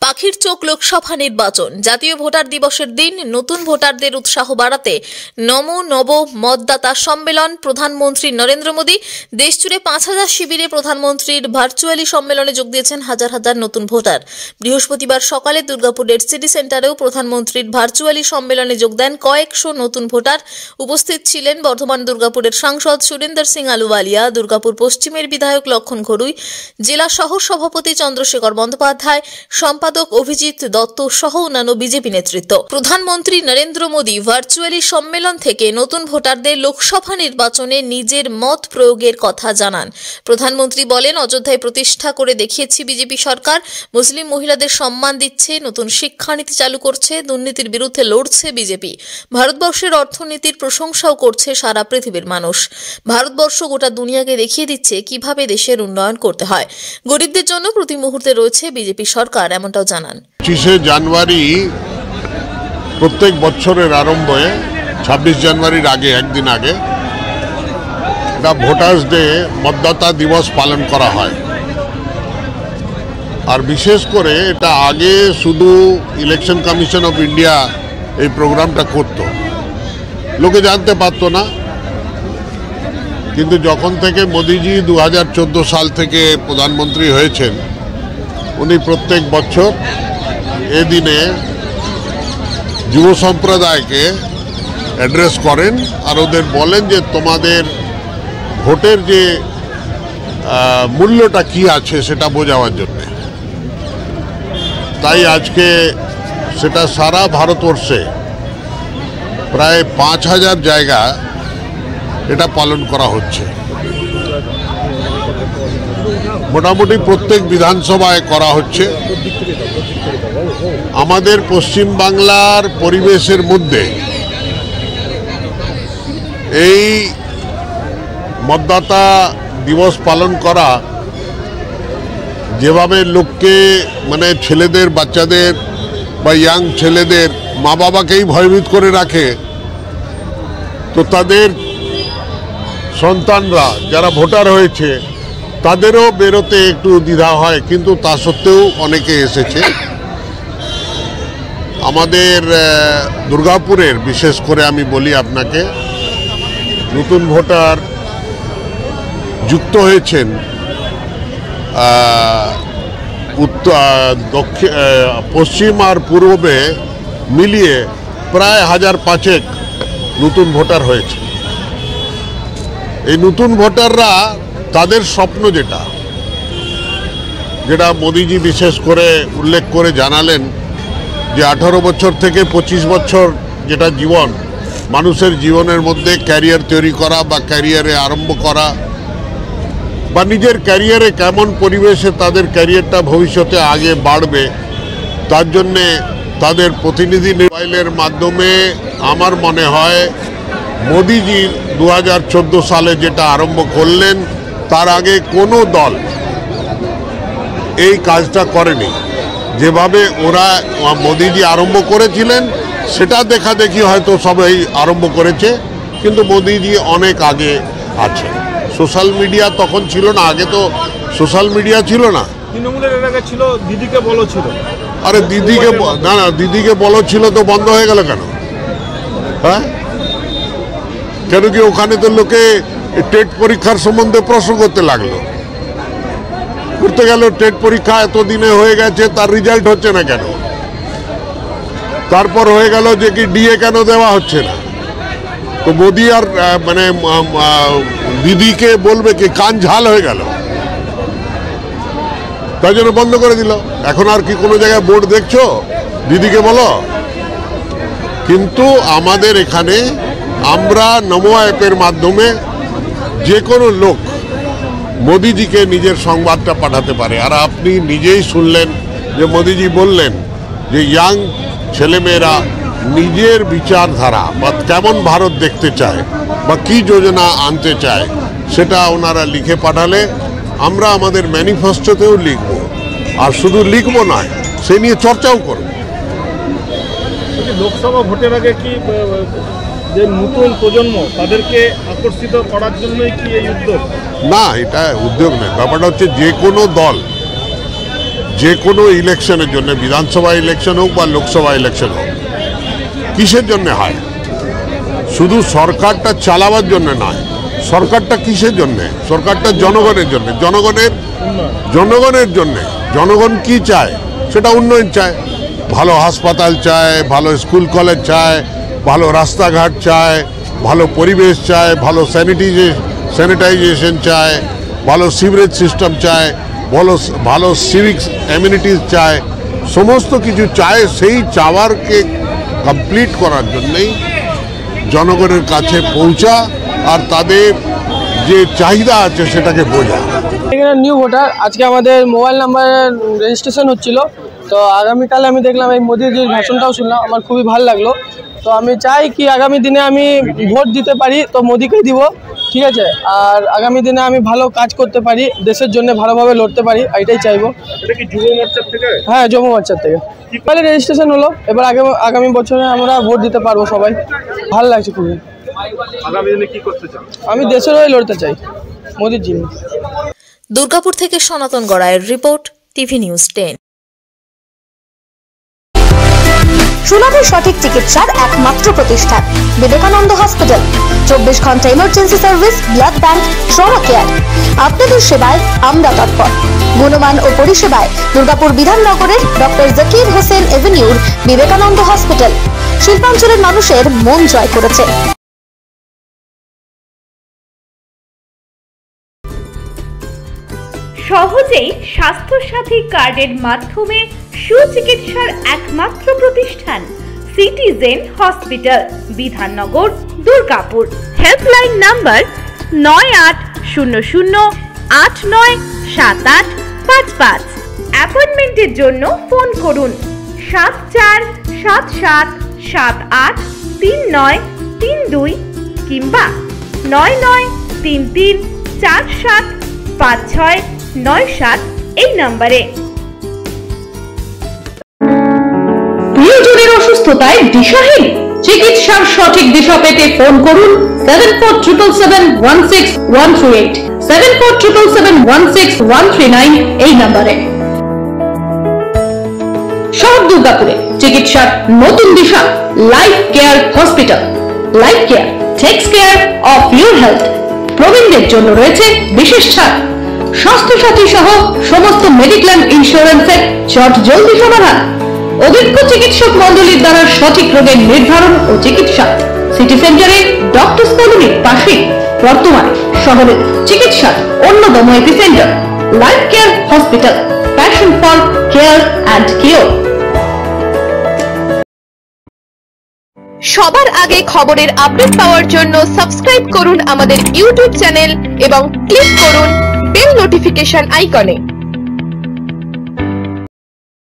পাখির চোখ লোকসভা নির্বাচন। জাতীয় ভোটার দিবসের দিন নতুন ভোটারদের উৎসাহ বাড়াতে নমো নব মতদাতা সম্মেলন। প্রধানমন্ত্রী নরেন্দ্র মোদী দেশজুড়ে ৫,০০০ শিবিরে প্রধানমন্ত্রীর ভার্চুয়ালি সম্মেলনে যোগ দিয়েছেন হাজার হাজার নতুন ভোটার। বৃহস্পতিবার সকালে দুর্গাপুরের সিটি সেন্টারেও প্রধানমন্ত্রীর ভার্চুয়ালি সম্মেলনে যোগ দেন কয়েকশো নতুন ভোটার। উপস্থিত ছিলেন বর্ধমান দুর্গাপুরের সাংসদ সুরেন্দর সিং আলুওয়ালিয়া, দুর্গাপুর পশ্চিমের বিধায়ক লক্ষণ ঘড়ুই, জেলা সহ সভাপতি চন্দ্রশেখর বন্দ্যোপাধ্যায়, সম্পাদক অভিজিৎ দত্ত সহ অন্যান্য বিজেপি নেতৃত্ব। প্রধানমন্ত্রী নরেন্দ্র মোদী ভার্চুয়ালি সম্মেলন থেকে নতুন ভোটারদের লোকসভা নির্বাচনে নিজের মত প্রয়োগের কথা জানান। প্রধানমন্ত্রী বলেন, অযোধ্যায় প্রতিষ্ঠা করে দেখিয়েছি বিজেপি সরকার, মুসলিম মহিলাদের সম্মান দিচ্ছে, নতুন শিক্ষানীতি চালু করছে, দুর্নীতির বিরুদ্ধে লড়ছে বিজেপি। ভারতবর্ষের অর্থনীতির প্রশংসাও করছে সারা পৃথিবীর মানুষ। ভারতবর্ষ গোটা দুনিয়াকে দেখিয়ে দিচ্ছে কিভাবে দেশের উন্নয়ন করতে হয়। গরিবদের জন্য প্রতি মুহূর্তে রয়েছে বিজেপি সরকার, এমনটাও জানান। 25শে জানুয়ারি প্রত্যেক বছরের আরম্ভে 26 জানুয়ারির আগে একদিন আগে এটা ভোটার্স ডে, মতদাতা দিবস পালন করা হয়। আর বিশেষ করে এটা আগে শুধু ইলেকশন কমিশন অফ ইন্ডিয়া এই প্রোগ্রামটা করত, লোকে জানতে পারতো না। কিন্তু যখন থেকে মোদিজি 2014 সাল থেকে প্রধানমন্ত্রী হয়েছেন, উনি প্রত্যেক বছর এদিনে যুব সম্প্রদায়কে অ্যাড্রেস করেন আর ওদের বলেন যে তোমাদের ভোটের যে মূল্যটা কি আছে সেটা বোঝাবার জন্যে। তাই আজকে সেটা সারা ভারতবর্ষে প্রায় 5,000 জায়গা এটা পালন করা হচ্ছে। মোটামুটি প্রত্যেক বিধানসভায় করা হচ্ছে। আমাদের পশ্চিমবাংলার পরিবেশের মধ্যে এই মতদাতা দিবস পালন করা যেভাবে লোককে মানে ছেলেদের, বাচ্চাদের বা ইয়াং ছেলেদের মা বাবাকেই ভয়ভীত করে রাখে, তো তাদের সন্তানরা যারা ভোটার হয়েছে তাদেরও বেরোতে একটু দ্বিধা হয়, কিন্তু তা সত্ত্বেও অনেকে এসেছে। আমাদের দুর্গাপুরের বিশেষ করে আমি বলি আপনাকে, নতুন ভোটার যুক্ত হয়েছেন পশ্চিম আর পূর্বে মিলিয়ে প্রায় 1,500 নতুন ভোটার হয়েছে। এই নতুন ভোটাররা তাদের স্বপ্ন যেটা মোদিজি বিশেষ করে উল্লেখ করে জানালেন যে 18 বছর থেকে 25 বছর যেটা জীবন, মানুষের জীবনের মধ্যে ক্যারিয়ার তৈরি করা বা ক্যারিয়ারে আরম্ভ করা বা নিজের ক্যারিয়ারে কেমন পরিবেশে তাদের ক্যারিয়ারটা ভবিষ্যতে আগে বাড়বে, তার জন্যে তাদের প্রতিনিধি নির্বাচনের মাধ্যমে আমার মনে হয় মোদিজি 2014 সালে যেটা আরম্ভ করলেন তার আগে কোনো দল এই কাজটা করেনি। যেভাবে ওরা মোদিজি আরম্ভ করেছিলেন সেটা দেখাদেখি হয়তো সবাই আরম্ভ করেছে, কিন্তু মোদিজি অনেক আগে আছে। সোশ্যাল মিডিয়া তখন ছিল না, আগে তো সোশ্যাল মিডিয়া ছিল না। তৃণমূলের এলাকা ছিল, দিদিকে বলো ছিল। আরে দিদিকে না দিদিকে বলো ছিল তো বন্ধ হয়ে গেল কেন? হ্যাঁ, কেন কি ওখানে তো লোকে টেট পরীক্ষার সম্বন্ধে প্রশ্ন করতে লাগলো, করতে গেল টেট পরীক্ষা এতদিনে হয়ে গেছে, তার রেজাল্ট হচ্ছে না কেন? তারপর হয়ে গেল যে কি ডিএ কেন দেওয়া হচ্ছে না? তো মোদি আর মানে দিদিকে বলবে কি কান ঝাল হয়ে গেল, তাই জন্য বন্ধ করে দিল। এখন আর কি কোনো জায়গায় বোর্ড দেখছো দিদিকে বলো? কিন্তু আমাদের এখানে আমরা নমো অ্যাপের মাধ্যমে যে কোনো লোক মোদিজিকে নিজের সংবাদটা পাঠাতে পারে। আর আপনি নিজেই শুনলেন যে মোদিজি বললেন যে ইয়াং ছেলেমেয়েরা নিজের বিচারধারা বা কেমন ভারত দেখতে চায় বা কি যোজনা আনতে চায় সেটা ওনারা লিখে পাঠালে আমরা আমাদের ম্যানিফেস্টোতেও লিখব, আর শুধু লিখব নয়, সে নিয়ে চর্চাও করব। লোকসভা ভোটের আগে কি যে নতুন প্রজন্ম তাদেরকে আকর্ষিত করার জন্যই কি এই উদ্যোগ? না, এটা উদ্যোগ নয়। ব্যাপারটা হচ্ছে যে কোনো দল যে কোনো ইলেকশনের জন্য, বিধানসভা ইলেকশন হোক বা লোকসভা ইলেকশন হোক, কিসের জন্য হয়? শুধু সরকারটা চালাবার জন্য নয়। সরকারটা কিসের জন্যে? সরকারটা জনগণের জন্য, জনগণের জন্যে। জনগণ কি চায়? সেটা উন্নয়ন চায়, ভালো হাসপাতাল চায়, ভালো স্কুল কলেজ চায়, ভালো রাস্তাঘাট চায়, ভালো পরিবেশ চায়, ভালো স্যানিটাইজেশন চায়, ভালো সিভারেজ সিস্টেম চায়, ভালো সিভিক্স অ্যামিনিটিস চায়, সমস্ত কিছু চায়। সেই চাওয়ারকে কমপ্লিট করার জন্যেই জনগণের কাছে পৌঁছা আর তাদের যে চাহিদা আছে সেটাকে বোঝা। এখানে নিউ ভোটার, আজকে আমাদের মোবাইল নাম্বারের রেজিস্ট্রেশন হচ্ছিল। তো আগামীকালে আমি দেখলাম এই মোদির যে ভাষণটাও শুনলাম, আমার খুবই ভালো লাগলো। তো আমি চাই কি আগামী দিনে আমি ভোট দিতে পারি, তো মোদিকেই দিব, ঠিক আছে। আর আগামী দিনে আমি ভালো কাজ করতে পারি, দেশের জন্য ভালোভাবে লড়তে পারি, এটাই চাইবো। এটা কি যুব মোর্চার থেকে? হ্যাঁ, যুব মোর্চার থেকে তাহলে রেজিস্ট্রেশন হলো। এবার আগামী বছরে আমরা ভোট দিতে পারবো সবাই। ভালো লাগছে খুবই। আগামী দিনে কি করতে চান? আমি দেশের হয়ে লড়তে চাই, মোদির জন্য। দুর্গাপুর থেকে সনাতন গড়াইয়ের রিপোর্ট, টিভি নিউজ 10। সুলভে সঠিক চিকিৎসার একমাত্র প্রতিষ্ঠান বিবেকানন্দ হসপিটাল। 24 ঘন্টা emergency service, blood bank, trauma care. আপনাদের সেবায় আমরা তৎপর। গুণমান ও পরিষেবায় দুর্গাপুর বিধাননগরের ডক্টর জাকির হোসেন এভিনিউর বিবেকানন্দ হসপিটাল শিল্পাঞ্চলের মানুষের মন জয় করেছে। সহজেই স্বাস্থ্যসাথী কার্ডের মাধ্যমে সুচিকিৎসার একমাত্র প্রতিষ্ঠান citizen hospital, Bidhannagar, Durgapur. Helpline number 9800897855। অ্যাপয়েন্টমেন্টের জন্য ফোন করুন 7477783932 কিংবা 9933475697 এই নম্বরে। প্রিয়জনের অসুস্থতায় দিশাহীন, চিকিৎসার সঠিক দিশা পেতে ফোন করুন 7477716138, 7477716139 এই নম্বরে। শহর দুর্গাপুরে চিকিৎসার নতুন দিশা life care hospital. Life care takes care of your health. প্রবীণদের জন্য রয়েছে বিশেষ ছাড়। স্বাস্থ্যসাথী সহ সমস্ত মেডিক্লেম ইন্স্যুরেন্সের চট জলদি সমাধান। অভিজ্ঞ চিকিৎসক মন্ডলীর দ্বারা সঠিক রোগের নির্ধারণ ও চিকিৎসা। সিটি সেন্টারে ডক্টরস কলোনির পাশে বর্তমানে শহরের চিকিৎসার অন্যতম epicentre life care hospital, passion for care and cure. সবার আগে খবরের আপডেট পাওয়ার জন্য সাবস্ক্রাইব করুন আমাদের ইউটিউব চ্যানেল এবং ক্লিক করুন বেল নোটিফিকেশন আইকনে।